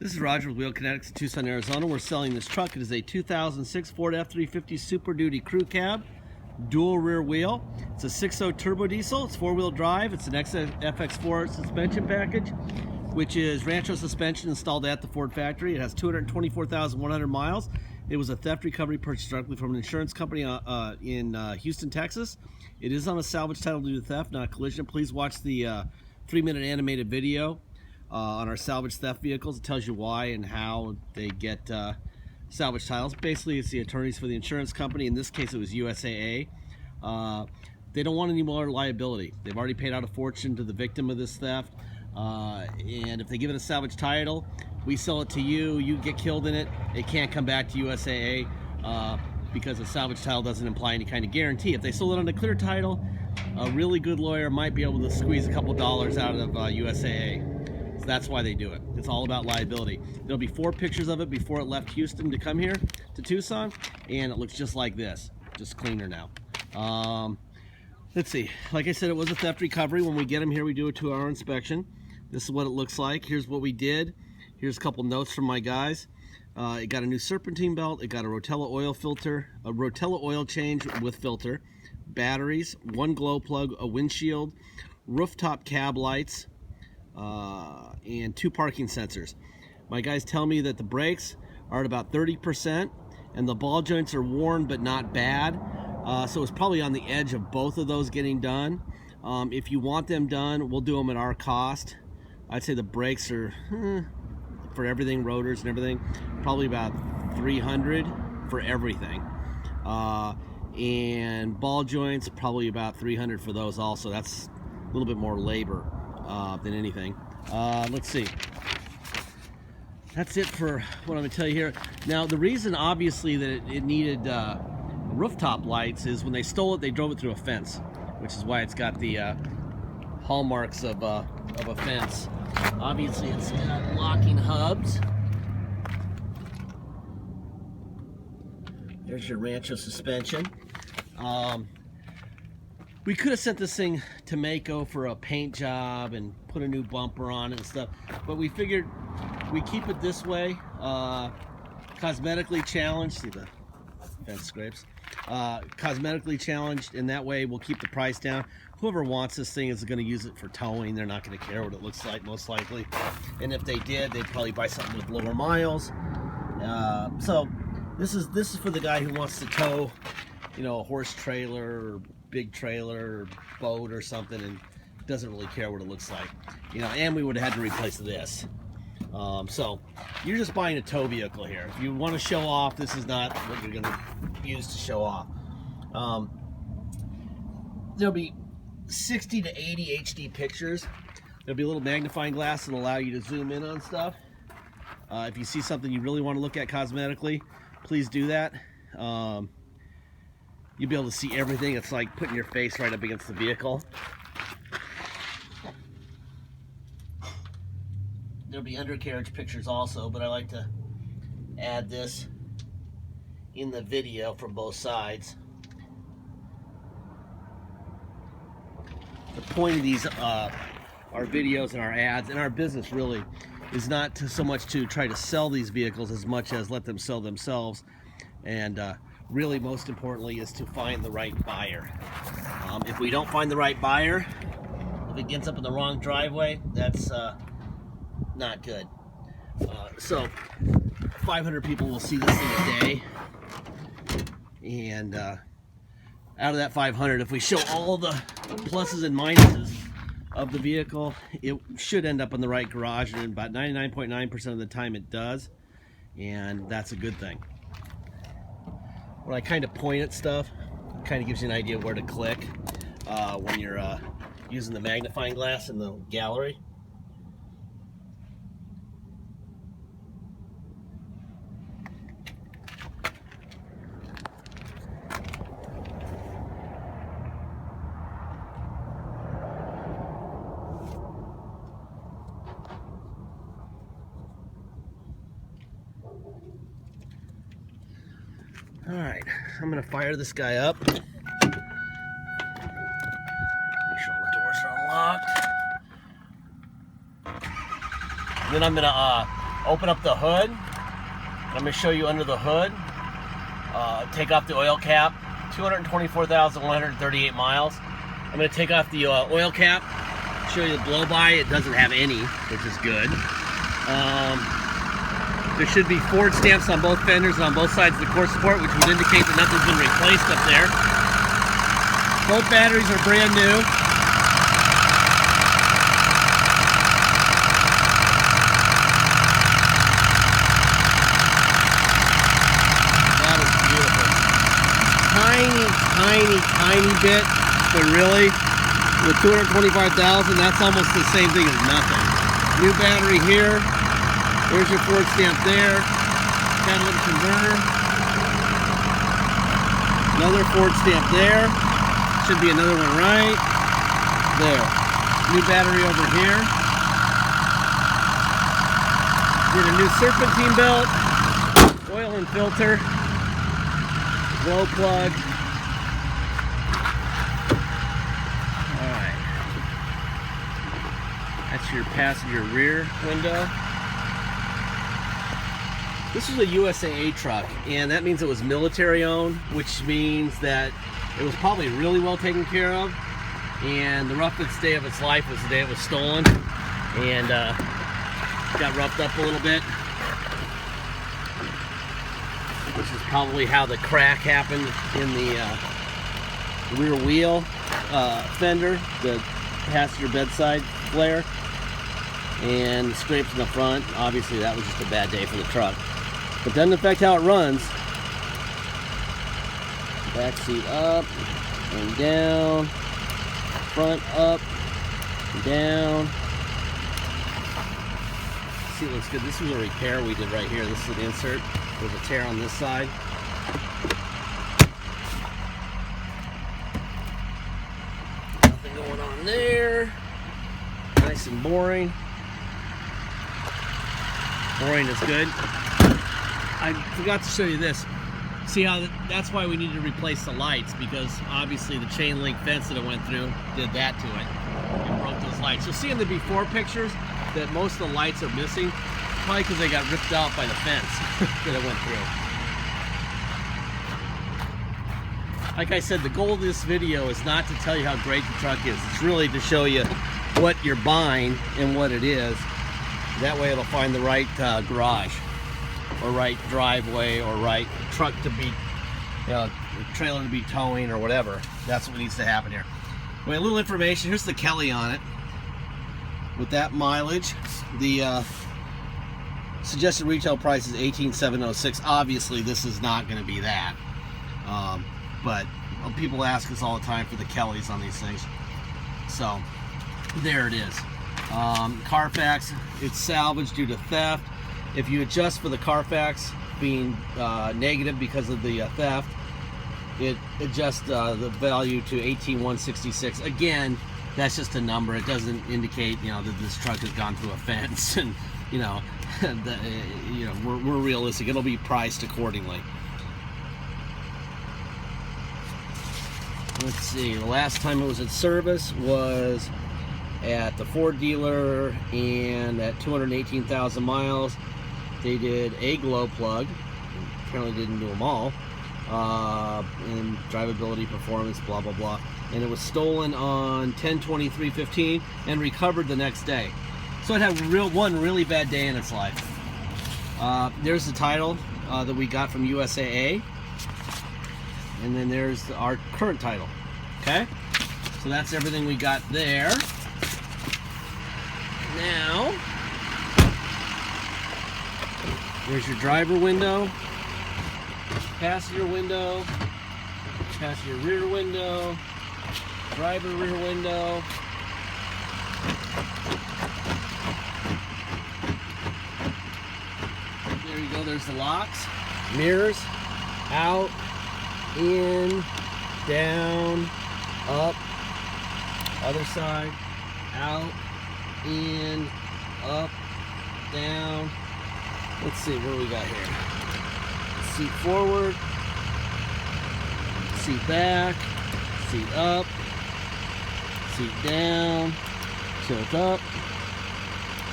This is Roger with Wheel Kinetics in Tucson, Arizona. We're selling this truck. It is a 2006 Ford F350 Super Duty Crew Cab, dual rear wheel. It's a 6.0 turbo diesel. It's four-wheel drive. It's an FX4 suspension package, which is Rancho suspension installed at the Ford factory. It has 224,100 miles. It was a theft recovery purchased directly from an insurance company in Houston, Texas. It is on a salvage title due to theft, not collision. Please watch the 3-minute animated video on our salvage theft vehicles. It tells you why and how they get salvage titles. Basically, it's the attorneys for the insurance company. In this case, it was USAA. They don't want any more liability. They've already paid out a fortune to the victim of this theft. And if they give it a salvage title, we sell it to you, you get killed in it, it can't come back to USAA because a salvage title doesn't imply any kind of guarantee. If they sold it on a clear title, a really good lawyer might be able to squeeze a couple dollars out of USAA. So that's why they do it. It's all about liability. There'll be 4 pictures of it before it left Houston to come here to Tucson, and it looks just like this, just cleaner now. Let's see, like I said, it was a theft recovery. When we get them here, we do a 2-hour inspection. This is what it looks like. Here's what we did. Here's a couple notes from my guys. It got a new serpentine belt. It got a Rotella oil filter, a Rotella oil change with filter, batteries, 1 glow plug, a windshield, rooftop cab lights, and 2 parking sensors. My guys tell me that the brakes are at about 30% and the ball joints are worn but not bad. So it's probably on the edge of both of those getting done. If you want them done, we'll do them at our cost. I'd say the brakes are, for everything, rotors and everything, probably about $300 for everything. And ball joints, probably about $300 for those also. That's a little bit more labor than anything. Let's see. That's it for what I'm going to tell you here. Now, the reason, obviously, that it needed rooftop lights is when they stole it, they drove it through a fence, which is why it's got the hallmarks of a fence. Obviously, it's got locking hubs. There's your Rancho suspension. We could have sent this thing to Mako for a paint job and put a new bumper on it and stuff, but we figured we keep it this way, cosmetically challenged. See the fence scrapes. Cosmetically challenged, and that way we'll keep the price down. Whoever wants this thing is going to use it for towing. They're not going to care what it looks like, most likely. And if they did, they'd probably buy something with lower miles. So this is for the guy who wants to tow, you know, a horse trailer or big trailer or boat or something, and doesn't really care what it looks like, you know. And we would have had to replace this. So you're just buying a tow vehicle here. If you want to show off, this is not what you're going to use to show off. There'll be 60 to 80 HD pictures. There'll be a little magnifying glass that'll allow you to zoom in on stuff. If you see something you really want to look at cosmetically, please do that. You'll be able to see everything. It's like putting your face right up against the vehicle. There'll be undercarriage pictures also, but I like to add this in the video from both sides. The point of these, our videos and our ads and our business really is not so much to try to sell these vehicles as much as let them sell themselves, and really most importantly is to find the right buyer. If we don't find the right buyer, if it gets up in the wrong driveway, that's not good. So 500 people will see this thing a day, and out of that 500, if we show all the pluses and minuses of the vehicle, it should end up in the right garage, and about 99.9% of the time it does, and that's a good thing. When I kind of point at stuff, it kind of gives you an idea where to click when you're using the magnifying glass in the gallery. All right, I'm gonna fire this guy up. Make sure all the doors are unlocked. Then I'm gonna open up the hood. I'm going to show you under the hood. Take off the oil cap. 224,138 miles. I'm going to take off the oil cap. Show you the blow by. It doesn't have any, which is good. There should be Ford stamps on both fenders and on both sides of the core support, which would indicate that nothing's been replaced up there. Both batteries are brand new. That is beautiful. Tiny bit, but really, with 225,000, that's almost the same thing as nothing. New battery here. There's your Ford stamp there. Catalytic converter. Another Ford stamp there. Should be another one right there. New battery over here. Did a new serpentine belt. Oil and filter. Glow plug. Alright. That's your passenger rear window. This was a USAA truck, and that means it was military owned, which means that it was probably really well taken care of, and the roughest day of its life was the day it was stolen, and got roughed up a little bit, which is probably how the crack happened in the rear wheel fender, the passenger bedside flare, and the scrapes in the front. Obviously that was just a bad day for the truck. But doesn't affect how it runs. Back seat up and down, front up and down. Seat looks good. This was a repair we did right here. This is an insert. There's a tear on this side. Nothing going on there. Nice and boring. Boring is good. I forgot to show you this. See how that's why we needed to replace the lights, because obviously the chain link fence that it went through did that to it and broke those lights. You'll see in the before pictures that most of the lights are missing, probably because they got ripped out by the fence that it went through. Like I said, the goal of this video is not to tell you how great the truck is. It's really to show you what you're buying and what it is. That way it'll find the right garage, or right driveway, or right truck to be, trailer to be towing, or whatever. That's what needs to happen here. Wait, a little information. Here's the Kelly on it. With that mileage, the suggested retail price is $18,706. Obviously, this is not going to be that. But people ask us all the time for the Kellys on these things. So, there it is. Carfax, it's salvaged due to theft. If you adjust for the Carfax being negative because of the theft, it adjusts the value to $18,166. Again, that's just a number. It doesn't indicate, that this truck has gone through a fence, and we're realistic. It'll be priced accordingly. Let's see. The last time it was in service was at the Ford dealer, and at 218,000 miles. They did a glow plug. Apparently didn't do them all. And drivability, performance, blah, blah, blah. And it was stolen on 10/23/15 and recovered the next day. So it had one really bad day in its life. There's the title that we got from USAA. And then there's our current title. Okay? So that's everything we got there. Now, there's your driver window, passenger window, passenger rear window, driver rear window. There you go, there's the locks, mirrors, out, in, down, up, other side, out, in, up, down. Let's see what we got here. Seat forward, seat back, seat up, seat down, tilt up,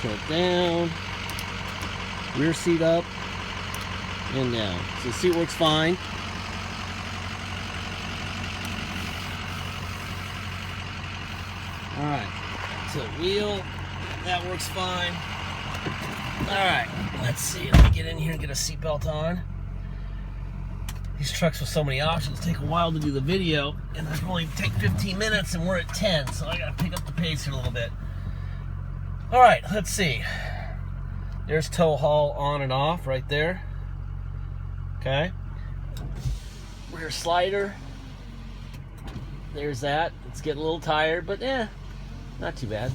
tilt down, Rear seat up and down. So the seat works fine. Alright, so wheel, that works fine. Alright, let's see, let me get in here and get a seatbelt on. These trucks with so many options take a while to do the video, and I can only take 15 minutes and we're at 10, so I gotta pick up the pace here a little bit. Alright, let's see. There's tow haul on and off right there. Okay. Rear slider. There's that. It's getting a little tired, but not too bad.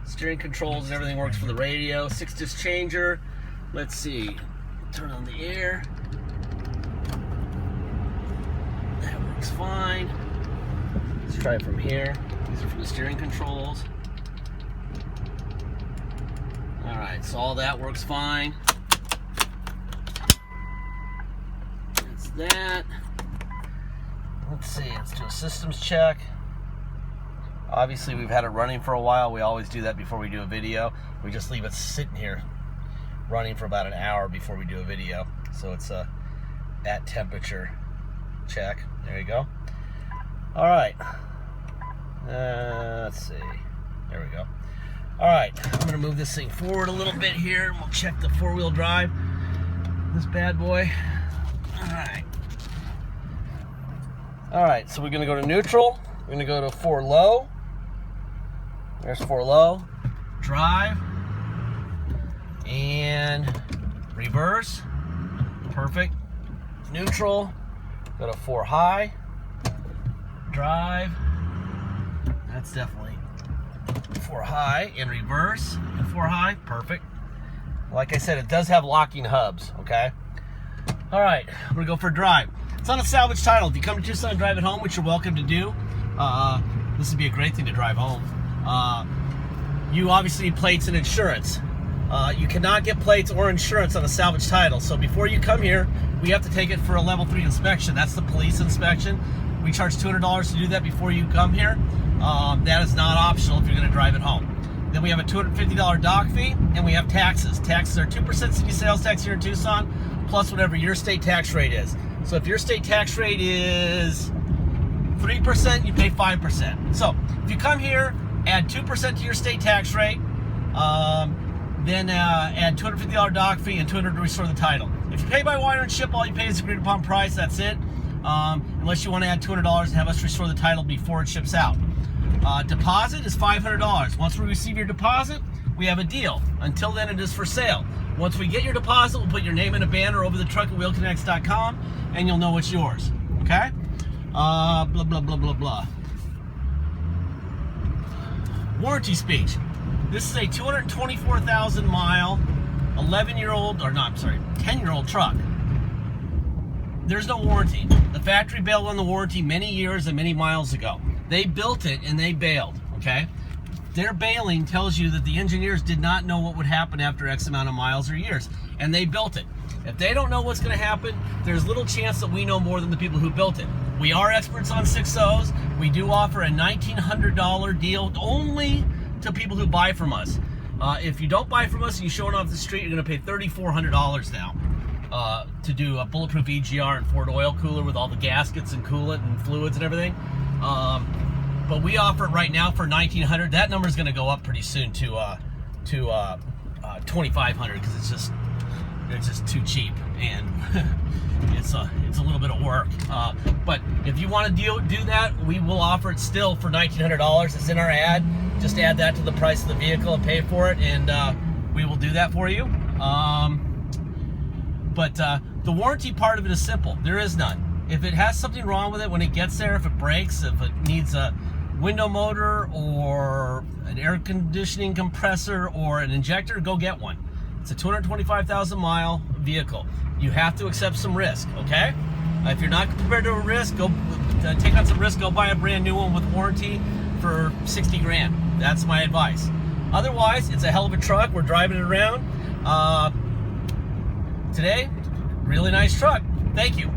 Steering controls and everything works for the radio. 6-disc changer. Let's see. Turn on the air. That works fine. Let's try it from here. These are for the steering controls. Alright, so all that works fine. That's that. Let's see, let's do a systems check. Obviously, we've had it running for a while. We always do that before we do a video. We just leave it sitting here running for about an hour before we do a video. So it's a at temperature check. There you go. All right. Let's see. There we go. All right. I'm going to move this thing forward a little bit here, and we'll check the four-wheel drive. This bad boy. All right. All right. So we're going to go to neutral. We're going to go to 4 low. There's 4 low. Drive. And reverse. Perfect. Neutral. Go to 4 high. Drive. That's definitely 4 high. And reverse. And 4 high. Perfect. Like I said, it does have locking hubs. Okay. All right. I'm going to go for a drive. It's on a salvage title. If you come to Tucson and drive it home, which you're welcome to do, this would be a great thing to drive home. You obviously need plates and insurance. You cannot get plates or insurance on a salvage title. So before you come here, we have to take it for a level 3 inspection. That's the police inspection. We charge $200 to do that before you come here. That is not optional if you're going to drive it home. Then we have a $250 dock fee, and we have taxes. Taxes are 2% city sales tax here in Tucson, plus whatever your state tax rate is. So if your state tax rate is 3%, you pay 5%. So if you come here, add 2% to your state tax rate, then add $250 dock fee and $200 to restore the title. If you pay by wire and ship, all you pay is agreed upon price. That's it. Unless you want to add $200 and have us restore the title before it ships out. Deposit is $500. Once we receive your deposit, we have a deal. Until then, it is for sale. Once we get your deposit, we'll put your name in a banner over the truck at wheelkinetics.com, and you'll know it's yours. Okay? Blah, blah, blah, blah, blah. Warranty speech. This is a 224,000 mile, 10-year-old truck. There's no warranty. The factory bailed on the warranty many years and many miles ago. They built it and they bailed, okay? Their bailing tells you that the engineers did not know what would happen after X amount of miles or years, and they built it. If they don't know what's going to happen, there's little chance that we know more than the people who built it. We are experts on 6.0s. We do offer a $1,900 deal only to people who buy from us. If you don't buy from us and you show it off the street, you're going to pay $3,400 now to do a bulletproof EGR and Ford oil cooler with all the gaskets and coolant and fluids and everything. But we offer it right now for $1,900. That number is going to go up pretty soon to $2,500 because it's just too cheap, and it's a little bit of work. But if you want to do that, we will offer it still for $1,900. It's in our ad. Just add that to the price of the vehicle and pay for it, and we will do that for you. But the warranty part of it is simple. There is none. If it has something wrong with it when it gets there, if it breaks, if it needs a window motor or an air conditioning compressor or an injector, go get one. It's a 225,000 mile vehicle. You have to accept some risk, okay? If you're not prepared to risk, go take on some risk. Go buy a brand new one with warranty for 60 grand. That's my advice. Otherwise, it's a hell of a truck. We're driving it around today. Really nice truck. Thank you.